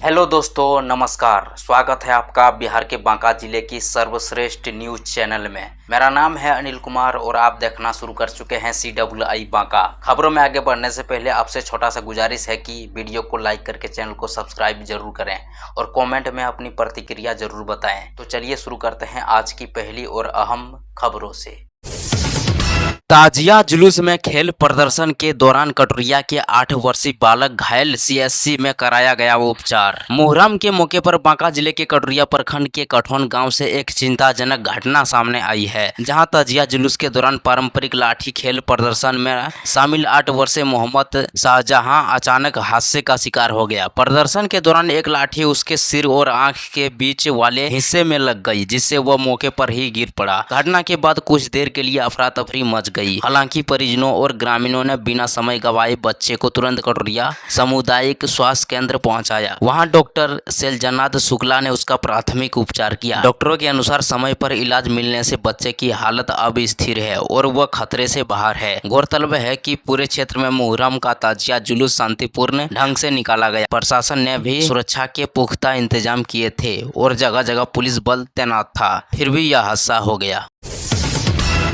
Hello दोस्तों, नमस्कार। स्वागत है आपका बिहार के बांका जिले की सर्वश्रेष्ठ न्यूज चैनल में। मेरा नाम है अनिल कुमार और आप देखना शुरू कर चुके हैं CWI बांका। खबरों में आगे बढ़ने से पहले आपसे छोटा सा गुजारिश है कि वीडियो को लाइक करके चैनल को सब्सक्राइब जरूर करें और कमेंट में अपनी प्रतिक्रिया जरूर बताएं। तो चलिए शुरू करते हैं आज की पहली और अहम खबरों से। ताजिया जुलूस में खेल प्रदर्शन के दौरान कटोरिया के 8 वर्षीय बालक घायल, CSC में कराया गया उपचार। मुहर्रम के मौके पर बांका जिले के कटोरिया प्रखंड के कठौन गांव से एक चिंताजनक घटना सामने आई है, जहां ताजिया जुलूस के दौरान पारंपरिक लाठी खेल प्रदर्शन में शामिल 8 वर्षीय मोहम्मद शाहजहां अचानक हादसे का शिकार हो गया। प्रदर्शन के दौरान एक लाठी उसके सिर और आंख के बीच वाले हिस्से में लग गई, जिससे वह मौके पर ही गिर पड़ा। घटना के बाद कुछ देर के लिए अफरा तफरी मच गई। हालांकि परिजनों और ग्रामीणों ने बिना समय गवाए बच्चे को तुरंत कटोरिया सामुदायिक स्वास्थ्य केंद्र पहुंचाया। वहां डॉक्टर शैलजनाथ शुक्ला ने उसका प्राथमिक उपचार किया। डॉक्टरों के अनुसार समय पर इलाज मिलने से बच्चे की हालत अब स्थिर है और वह खतरे से बाहर है। गौरतलब है कि पूरे क्षेत्र में मुहर्रम का ताजिया जुलूस शांतिपूर्ण ढंग से निकाला गया। प्रशासन ने भी सुरक्षा के पुख्ता इंतजाम किए थे और जगह जगह पुलिस बल तैनात था, फिर भी यह हादसा हो गया।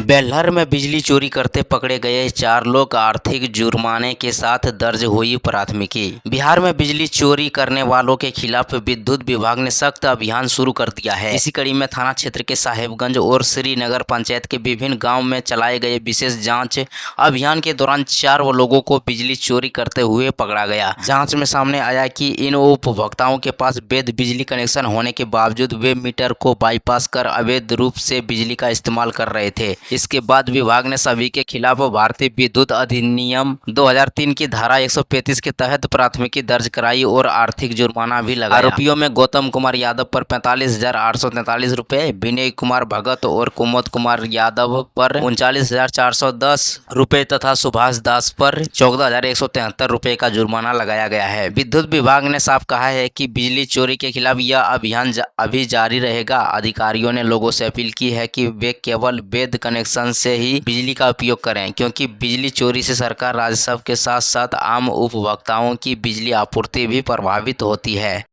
बेल्हर में बिजली चोरी करते पकड़े गए 4 लोग, आर्थिक जुर्माने के साथ दर्ज हुई प्राथमिकी। बिहार में बिजली चोरी करने वालों के खिलाफ विद्युत विभाग ने सख्त अभियान शुरू कर दिया है। इसी कड़ी में थाना क्षेत्र के साहेबगंज और श्रीनगर पंचायत के विभिन्न गांव में चलाए गए विशेष जांच अभियान के दौरान 4 लोगों को बिजली चोरी करते हुए पकड़ा गया। जाँच में सामने आया कि इन उपभोक्ताओं के पास वैध बिजली कनेक्शन होने के बावजूद वे मीटर को बाईपास कर अवैध रूप से बिजली का इस्तेमाल कर रहे थे। इसके बाद विभाग ने सभी के खिलाफ भारतीय विद्युत अधिनियम 2003 की धारा 135 के तहत प्राथमिकी दर्ज कराई और आर्थिक जुर्माना भी लगाया। आरोपियों में गौतम कुमार यादव पर 45,843 रुपए, विनय कुमार भगत और कुमोद कुमार यादव पर 39,410 रुपए तथा सुभाष दास पर 14,173 रुपए का जुर्माना लगाया गया है। विद्युत विभाग ने साफ कहा है कि बिजली चोरी के खिलाफ यह अभियान अभी जारी रहेगा। अधिकारियों ने लोगों से अपील की है कि वे केवल वैध कनेक्शन से ही बिजली का उपयोग करें, क्योंकि बिजली चोरी से सरकार, राजस्व के साथ साथ आम उपभोक्ताओं की बिजली आपूर्ति भी प्रभावित होती है।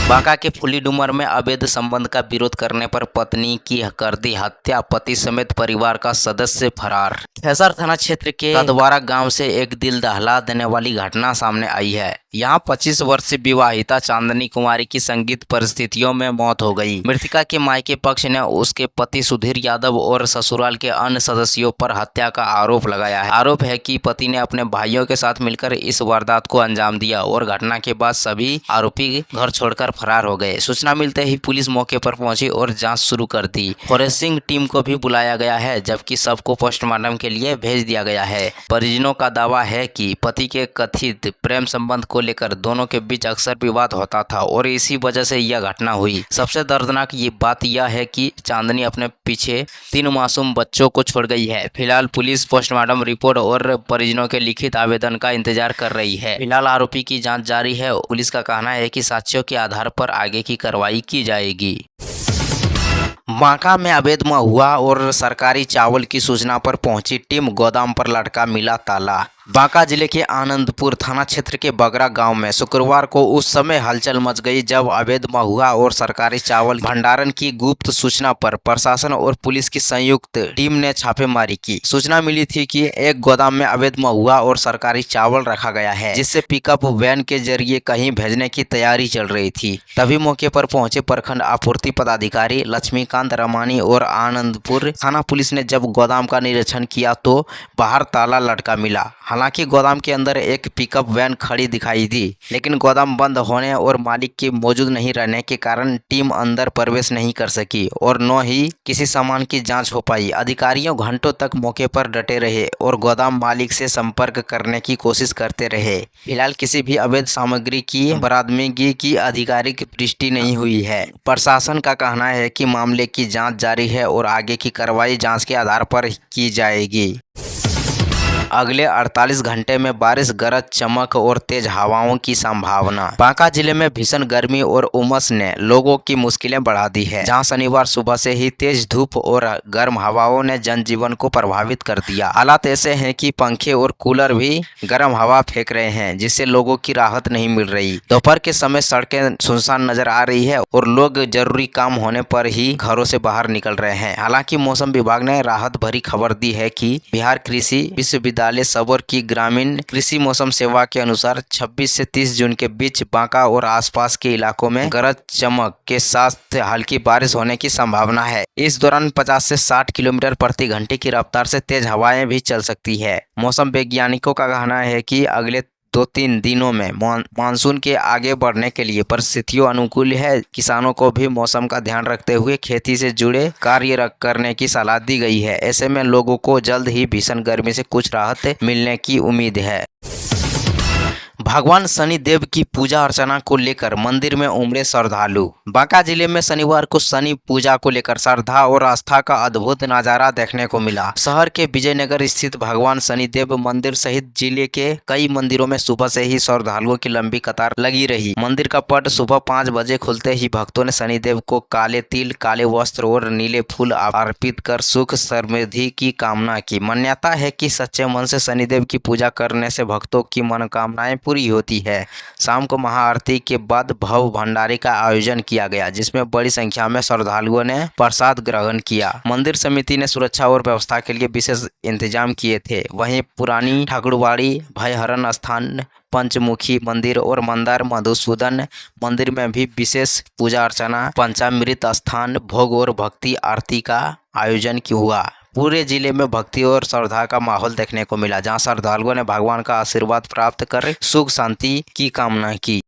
बांका के फुलीडुमर में अवैध संबंध का विरोध करने पर पत्नी की कर दी हत्या, पति समेत परिवार का सदस्य फरार। खेसर थाना क्षेत्र के कदवारा गांव से एक दिल दहला देने वाली घटना सामने आई है। यहां 25 वर्षीय विवाहिता चांदनी कुमारी की संदिग्ध परिस्थितियों में मौत हो गई। मृतका के मायके पक्ष ने उसके पति सुधीर यादव और ससुराल के अन्य सदस्यों पर हत्या का आरोप लगाया है। आरोप है कि पति ने अपने भाइयों के साथ मिलकर इस वारदात को अंजाम दिया और घटना के बाद सभी आरोपी घर छोड़कर फरार हो गए। सूचना मिलते ही पुलिस मौके पर पहुंची और जांच शुरू कर दी। फॉरेंसिक टीम को भी बुलाया गया है, जबकि सबको पोस्टमार्टम के लिए भेज दिया गया है। परिजनों का दावा है कि पति के कथित प्रेम संबंध को लेकर दोनों के बीच अक्सर विवाद होता था और इसी वजह से यह घटना हुई। सबसे दर्दनाक ये बात यह है कि चांदनी अपने पीछे 3 मासूम बच्चों को छोड़ गई है। फिलहाल पुलिस पोस्टमार्टम रिपोर्ट और परिजनों के लिखित आवेदन का इंतजार कर रही है। फिलहाल आरोपी की जांच जारी है। पुलिस का कहना है कि साक्ष्यों के आधार पर आगे की कार्रवाई की जाएगी। बांका में अवैध महुआ और सरकारी चावल की सूचना पर पहुंची टीम, गोदाम पर लटका मिला ताला। बांका जिले के आनंदपुर थाना क्षेत्र के बगरा गांव में शुक्रवार को उस समय हलचल मच गई जब अवैध महुआ और सरकारी चावल भंडारण की गुप्त सूचना पर प्रशासन और पुलिस की संयुक्त टीम ने छापेमारी की। सूचना मिली थी कि एक गोदाम में अवैध महुआ और सरकारी चावल रखा गया है, जिससे पिकअप वैन के जरिए कहीं भेजने की तैयारी चल रही थी। तभी मौके पर पहुंचे प्रखंड आपूर्ति पदाधिकारी लक्ष्मीकांत रमानी और आनंदपुर थाना पुलिस ने जब गोदाम का निरीक्षण किया तो बाहर ताला लटका मिला। हालांकि गोदाम के अंदर एक पिकअप वैन खड़ी दिखाई दी, लेकिन गोदाम बंद होने और मालिक के मौजूद नहीं रहने के कारण टीम अंदर प्रवेश नहीं कर सकी और न ही किसी सामान की जांच हो पाई। अधिकारियों घंटों तक मौके पर डटे रहे और गोदाम मालिक से संपर्क करने की कोशिश करते रहे। फिलहाल किसी भी अवैध सामग्री की बरामदगी की आधिकारिक पुष्टि नहीं हुई है। प्रशासन का कहना है कि मामले की जाँच जारी है और आगे की कार्रवाई जाँच के आधार पर की जाएगी। अगले 48 घंटे में बारिश, गरज चमक और तेज हवाओं की संभावना। बांका जिले में भीषण गर्मी और उमस ने लोगों की मुश्किलें बढ़ा दी है, जहां शनिवार सुबह से ही तेज धूप और गर्म हवाओं ने जनजीवन को प्रभावित कर दिया। हालात ऐसे हैं कि पंखे और कूलर भी गर्म हवा फेंक रहे हैं, जिससे लोगों की राहत नहीं मिल रही। दोपहर के समय सड़कें सुनसान नजर आ रही है और लोग जरूरी काम होने पर ही घरों से बाहर निकल रहे हैं। हालांकि मौसम विभाग ने राहत भरी खबर दी है कि बिहार कृषि विश्वविद्यालय सबौर की ग्रामीण कृषि मौसम सेवा के अनुसार 26 से 30 जून के बीच बांका और आसपास के इलाकों में गरज चमक के साथ हल्की बारिश होने की संभावना है। इस दौरान 50 से 60 किलोमीटर प्रति घंटे की रफ्तार से तेज हवाएं भी चल सकती है। मौसम वैज्ञानिकों का कहना है कि अगले 2-3 दिनों में मानसून के आगे बढ़ने के लिए परिस्थितियों अनुकूल है। किसानों को भी मौसम का ध्यान रखते हुए खेती से जुड़े कार्य करने की सलाह दी गई है। ऐसे में लोगों को जल्द ही भीषण गर्मी से कुछ राहत मिलने की उम्मीद है। भगवान शनि देव की पूजा अर्चना को लेकर मंदिर में उमड़े श्रद्धालु। बांका जिले में शनिवार को शनि पूजा को लेकर श्रद्धा और आस्था का अद्भुत नजारा देखने को मिला। शहर के विजयनगर स्थित भगवान शनि देव मंदिर सहित जिले के कई मंदिरों में सुबह से ही श्रद्धालुओं की लंबी कतार लगी रही। मंदिर का पट सुबह 5 बजे खुलते ही भक्तों ने शनिदेव को काले तिल, काले वस्त्र और नीले फूल अर्पित कर सुख समृद्धि की कामना की। मान्यता है कि सच्चे मन से शनिदेव की पूजा करने से भक्तों की मनोकामनाएं पूरी होती है। शाम को महाआरती के बाद भव्य भंडारे का आयोजन किया गया, जिसमें बड़ी संख्या में श्रद्धालुओं ने प्रसाद ग्रहण किया। मंदिर समिति ने सुरक्षा और व्यवस्था के लिए विशेष इंतजाम किए थे। वहीं पुरानी ठाकुरबाड़ी, भयहरण स्थान, पंचमुखी मंदिर और मंदार मधुसूदन मंदिर में भी विशेष पूजा अर्चना, पंचामृत स्थान, भोग और भक्ति आरती का आयोजन हुआ। पूरे जिले में भक्ति और श्रद्धा का माहौल देखने को मिला, जहां श्रद्धालुओं ने भगवान का आशीर्वाद प्राप्त कर सुख शांति की कामना की।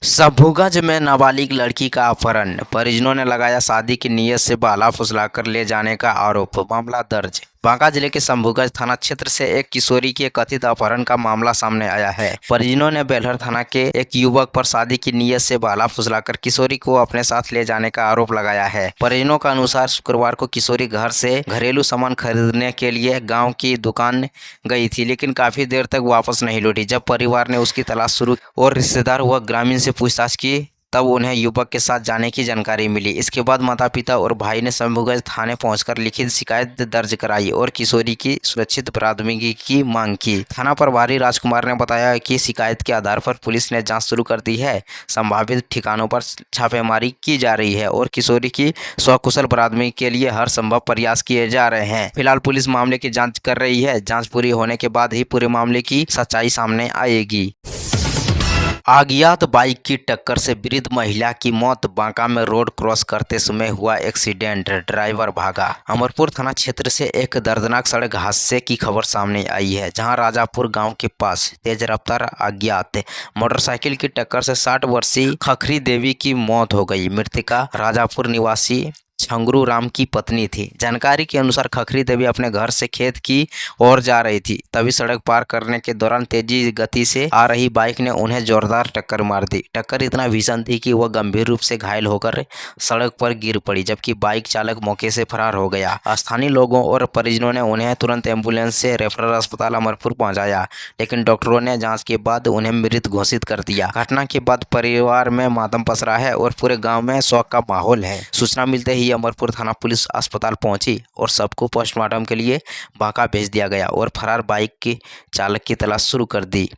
शंभूगंज में नाबालिग लड़की का अपहरण, परिजनों ने लगाया शादी की नीयत से बहला फुसलाकर ले जाने का आरोप, मामला दर्ज। बांका जिले के शंभूगंज थाना क्षेत्र से एक किशोरी के कथित अपहरण का मामला सामने आया है। परिजनों ने बेलहर थाना के एक युवक पर शादी की नीयत से बहला फुसलाकर किशोरी को अपने साथ ले जाने का आरोप लगाया है। परिजनों का अनुसार शुक्रवार को किशोरी घर से घरेलू सामान खरीदने के लिए गाँव की दुकान गई थी, लेकिन काफी देर तक वापस नहीं लौटी। जब परिवार ने उसकी तलाश शुरू और रिश्तेदार व ग्रामीण से पूछताछ की, तब उन्हें युवक के साथ जाने की जानकारी मिली। इसके बाद माता पिता और भाई ने शंभूगंज थाने पहुंचकर लिखित शिकायत दर्ज कराई और किशोरी की सुरक्षित प्राथमिकी की मांग की। थाना प्रभारी राजकुमार ने बताया कि शिकायत के आधार पर पुलिस ने जांच शुरू कर दी है। संभावित ठिकानों पर छापेमारी की जा रही है और किशोरी की सकुशल प्राथमिकी के लिए हर संभव प्रयास किए जा रहे हैं। फिलहाल पुलिस मामले की जाँच कर रही है। जाँच पूरी होने के बाद ही पूरे मामले की सच्चाई सामने आएगी। अज्ञात बाइक की टक्कर से वृद्ध महिला की मौत, बांका में रोड क्रॉस करते समय हुआ एक्सीडेंट, ड्राइवर भागा। अमरपुर थाना क्षेत्र से एक दर्दनाक सड़क हादसे की खबर सामने आई है, जहां राजापुर गांव के पास तेज रफ्तार अज्ञात मोटरसाइकिल की टक्कर से 60 वर्षीय खखरी देवी की मौत हो गई। मृतका राजापुर निवासी छंगरू राम की पत्नी थी। जानकारी के अनुसार खखरी देवी अपने घर से खेत की ओर जा रही थी, तभी सड़क पार करने के दौरान तेजी गति से आ रही बाइक ने उन्हें जोरदार टक्कर मार दी। टक्कर इतना भीषण थी कि वह गंभीर रूप से घायल होकर सड़क पर गिर पड़ी, जबकि बाइक चालक मौके से फरार हो गया। स्थानीय लोगों और परिजनों ने उन्हें तुरंत एम्बुलेंस से रेफरल अस्पताल अमरपुर पहुंचाया, लेकिन डॉक्टरों ने जाँच के बाद उन्हें मृत घोषित कर दिया। घटना के बाद परिवार में मातम पसरा है और पूरे गाँव में शोक का माहौल है। सूचना मिलते ही अमरपुर थाना पुलिस अस्पताल पहुंची और सबको पोस्टमार्टम के लिए बांका भेज दिया गया और फरार बाइक के चालक की तलाश शुरू कर दी।